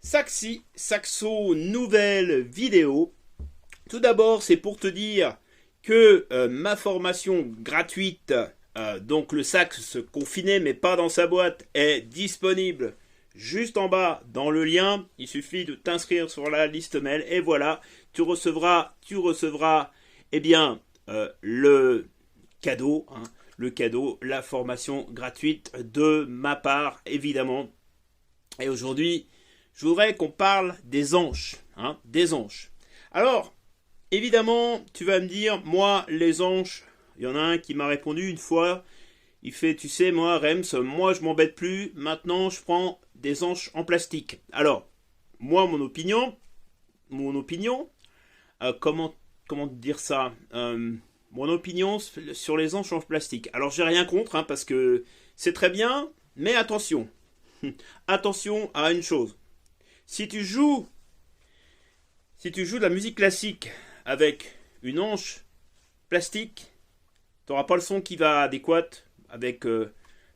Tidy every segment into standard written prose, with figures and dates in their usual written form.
Saxo, nouvelle vidéo. Tout d'abord, c'est pour te dire que ma formation gratuite, donc le sax confiné mais pas dans sa boîte, est disponible juste en bas dans le lien. Il suffit de t'inscrire sur la liste mail et voilà, tu recevras eh bien, le cadeau, hein, la formation gratuite de ma part, évidemment. Et aujourd'hui, je voudrais qu'on parle des anches, hein, des anches. Alors, évidemment, tu vas me dire, moi, les anches, il y en a un qui m'a répondu une fois, il fait, tu sais, moi, Rems, moi, je m'embête plus, maintenant, je prends des anches en plastique. Alors, moi, mon opinion, comment dire ça mon opinion sur les anches en plastique. Alors, j'ai rien contre, hein, parce que c'est très bien, mais attention. Attention à une chose. Si tu joues de la musique classique avec une anche plastique, tu n'auras pas le son qui va adéquat avec,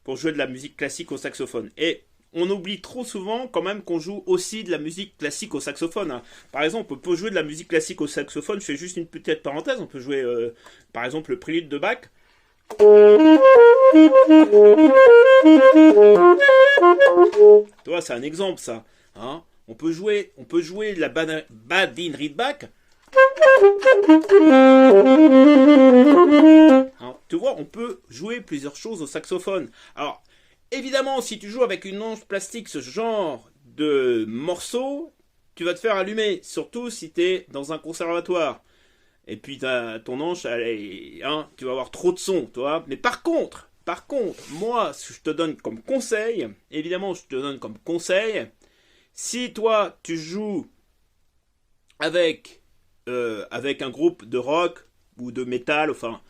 pour jouer de la musique classique au saxophone. Et on oublie trop souvent quand même qu'on joue aussi de la musique classique au saxophone, hein. Par exemple, on peut jouer de la musique classique au saxophone, je fais juste une petite parenthèse, on peut jouer par exemple le prélude de Bach. Tu vois, c'est un exemple ça, hein. On peut jouer de la badinerie de Bach. Hein, tu vois, on peut jouer plusieurs choses au saxophone. Alors, évidemment, si tu joues avec une anche plastique, ce genre de morceau, tu vas te faire allumer, surtout si tu es dans un conservatoire. Et puis ton anche, hein, tu vas avoir trop de son, tu vois. Mais par contre, moi, ce que je te donne comme conseil, évidemment, je te donne comme conseil, si toi, tu joues avec un groupe de rock ou de métal, enfin,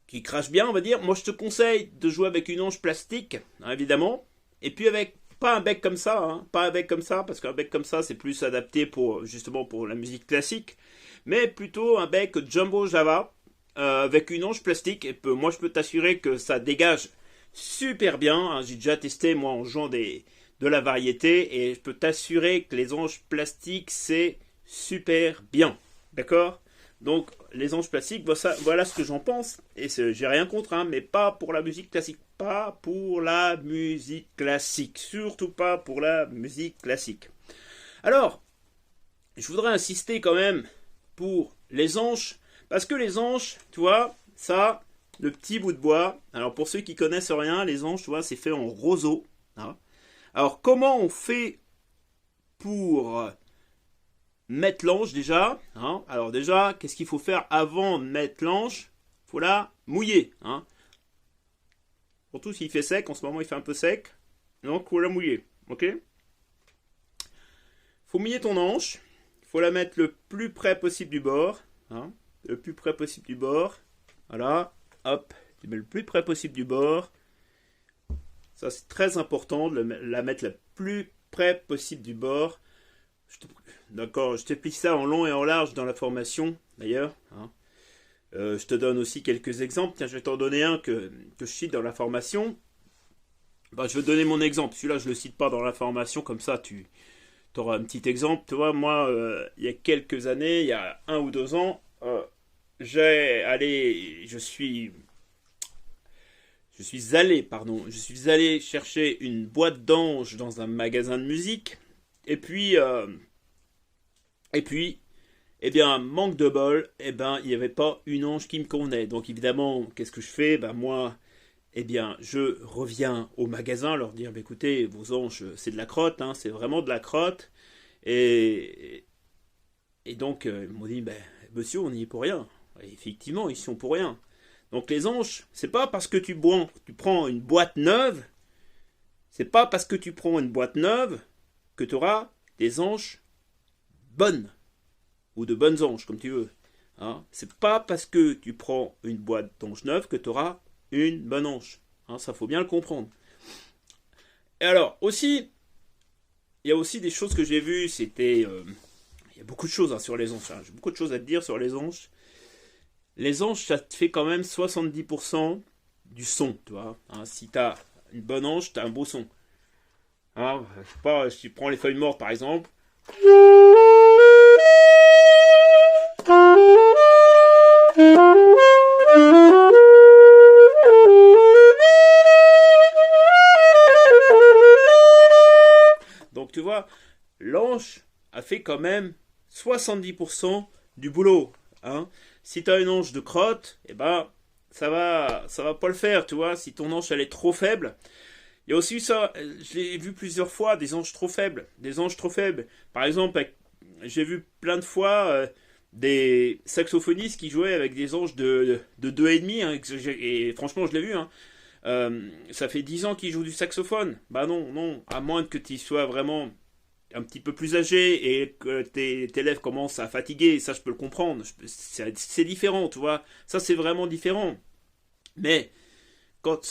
qui crache bien, on va dire, moi, je te conseille de jouer avec une anche plastique, hein, évidemment, et puis avec pas un bec comme ça, hein, pas un bec comme ça, parce qu'un bec comme ça, c'est plus adapté pour justement pour la musique classique, mais plutôt un bec Jumbo Java avec une anche plastique. Et moi, je peux t'assurer que ça dégage super bien, hein. J'ai déjà testé moi en jouant de la variété et je peux t'assurer que les anches plastiques c'est super bien, d'accord. Donc les anches plastiques, voilà ce que j'en pense et j'ai rien contre, hein, mais pas pour la musique classique, pas pour la musique classique, surtout pas pour la musique classique. Alors, je voudrais insister quand même pour les anches, parce que les anches, tu vois, ça, le petit bout de bois, alors pour ceux qui connaissent rien, les anches, tu vois, c'est fait en roseau, hein. Alors comment on fait pour mettre l'anche déjà, hein. Alors déjà, qu'est-ce qu'il faut faire avant de mettre l'anche? Il faut la mouiller, hein. Surtout s'il fait sec, en ce moment il fait un peu sec, donc il faut la mouiller, ok. Faut mouiller ton anche, il faut la mettre le plus près possible du bord, hein. Le plus près possible du bord, voilà, hop, tu mets le plus près possible du bord. Ça c'est très important de la mettre le plus près possible du bord. D'accord, je t'explique ça en long et en large dans la formation d'ailleurs, hein. Je te donne aussi quelques exemples. Tiens, je vais t'en donner un que je cite dans la formation. Bah, je vais te donner mon exemple. Celui-là, je ne le cite pas dans la formation, comme ça tu auras un petit exemple. Tu vois, moi, il y a quelques années, il y a 1 ou 2 ans, je suis allé chercher une boîte d'anges dans un magasin de musique. Et puis, eh bien, manque de bol, eh ben, il n'y avait pas une ange qui me convenait. Donc, évidemment, qu'est-ce que je fais? Ben, moi, eh bien, je reviens au magasin, leur dire, bah, écoutez, vos anges, c'est de la crotte, hein, c'est vraiment de la crotte. Et, et donc, ils m'ont dit, ben, monsieur, on n'y est pour rien. Et effectivement, ils sont pour rien. Donc, les anges, c'est pas parce que tu prends une boîte neuve, c'est pas parce que tu prends une boîte neuve que tu auras des anges bonnes. Ou de bonnes anges, comme tu veux. Hein, c'est pas parce que tu prends une boîte d'anges neuve que tu auras une bonne ange. Hein, ça faut bien le comprendre. Et alors, aussi, il y a aussi des choses que j'ai vues, il y a beaucoup de choses, hein, sur les anges. Hein. J'ai beaucoup de choses à te dire sur les anges. Les anges, ça te fait quand même 70% du son, tu vois. Hein, si tu as une bonne ange, tu as un beau son. Hein, je sais pas, si tu prends les feuilles mortes par exemple. Donc tu vois, l'anche a fait quand même 70% du boulot. Hein. Si tu as une anche de crotte, eh ben ça va pas le faire, tu vois. Si ton anche elle est trop faible, il y a aussi ça. Je l'ai vu plusieurs fois, des anches trop faibles, des anches trop faibles. Par exemple, j'ai vu plein de fois des saxophonistes qui jouaient avec des anches de 2,5. Hein, et franchement, je l'ai vu. Hein. Ça fait 10 ans qu'ils jouent du saxophone. Bah non, non, à moins que tu sois vraiment un petit peu plus âgé et que tes élèves commencent à fatiguer, ça je peux le comprendre. C'est différent, tu vois. Ça c'est vraiment différent. Mais quand je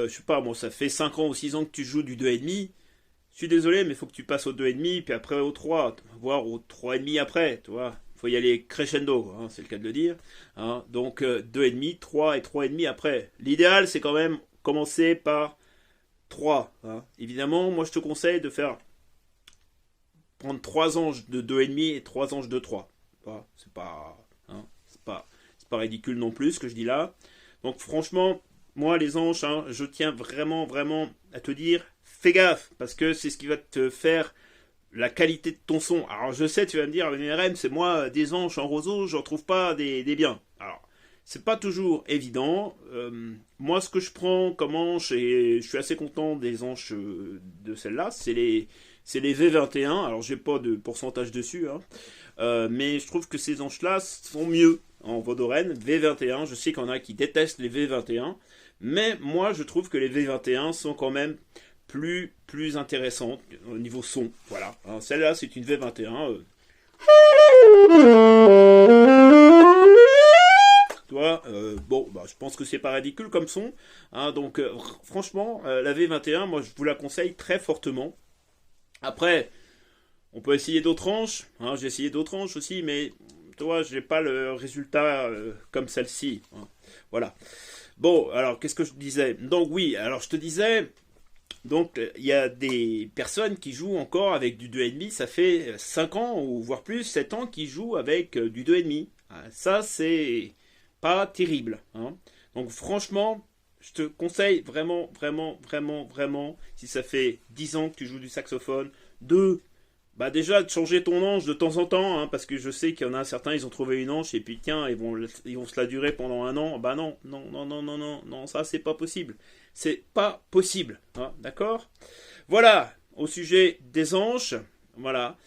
sais pas, moi, ça fait 5 ans ou 6 ans que tu joues du 2,5. Je suis désolé, mais il faut que tu passes au 2,5, puis après au 3, voire au 3,5 après, tu vois. Il faut y aller crescendo, hein, c'est le cas de le dire. Hein. Donc 2,5, 3 et 3,5 après. L'idéal, c'est quand même commencer par 3. Hein. Évidemment, moi je te conseille de prendre 3 anges de 2,5 et 3 anges de 3. Voilà, hein, c'est pas ridicule non plus ce que je dis là. Donc franchement, moi les anges, hein, je tiens vraiment, vraiment à te dire, fais gaffe, parce que c'est ce qui va te faire la qualité de ton son. Alors je sais, tu vas me dire, RM, c'est moi, des anges en roseau, je retrouve pas des biens. Alors, c'est pas toujours évident. Moi, ce que je prends comme anche, et je suis assez content des anches de celle-là, c'est les V21. Alors, j'ai pas de pourcentage dessus, hein. Mais je trouve que ces anches-là sont mieux en Vodoren. V21, je sais qu'il y en a qui détestent les V21, mais moi, je trouve que les V21 sont quand même plus intéressantes au niveau son. Voilà. Hein, celle-là, c'est une V21. Toi, bon, bah, je pense que c'est pas ridicule comme son. Hein, donc, franchement, la V21, moi, je vous la conseille très fortement. Après, on peut essayer d'autres hanches. Hein, j'ai essayé d'autres hanches aussi, mais toi, j'ai pas le résultat comme celle-ci. Hein. Voilà. Bon, alors, qu'est-ce que je disais? Donc, oui, alors, je te disais, donc, il y a des personnes qui jouent encore avec du 2,5. Ça fait 5 ans, ou voire plus, 7 ans, qu'ils jouent avec du 2,5. Ça, c'est pas terrible. Hein. Donc, franchement, je te conseille vraiment, vraiment, vraiment, vraiment, si ça fait 10 ans que tu joues du saxophone, de bah déjà de changer ton anche de temps en temps, hein, parce que je sais qu'il y en a certains, ils ont trouvé une anche et puis tiens, ils vont se la durer pendant un an. Bah non, non, non, non, non, non, non, ça c'est pas possible. C'est pas possible, hein, d'accord? Voilà, au sujet des anches, voilà.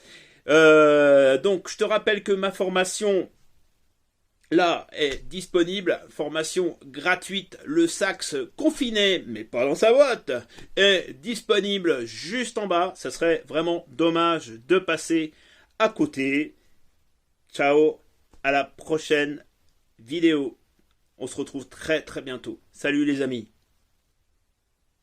Donc je te rappelle que ma formation là est disponible, formation gratuite, le sax confiné, mais pas dans sa boîte, est disponible juste en bas. Ça serait vraiment dommage de passer à côté. Ciao, à la prochaine vidéo. On se retrouve très très bientôt. Salut les amis.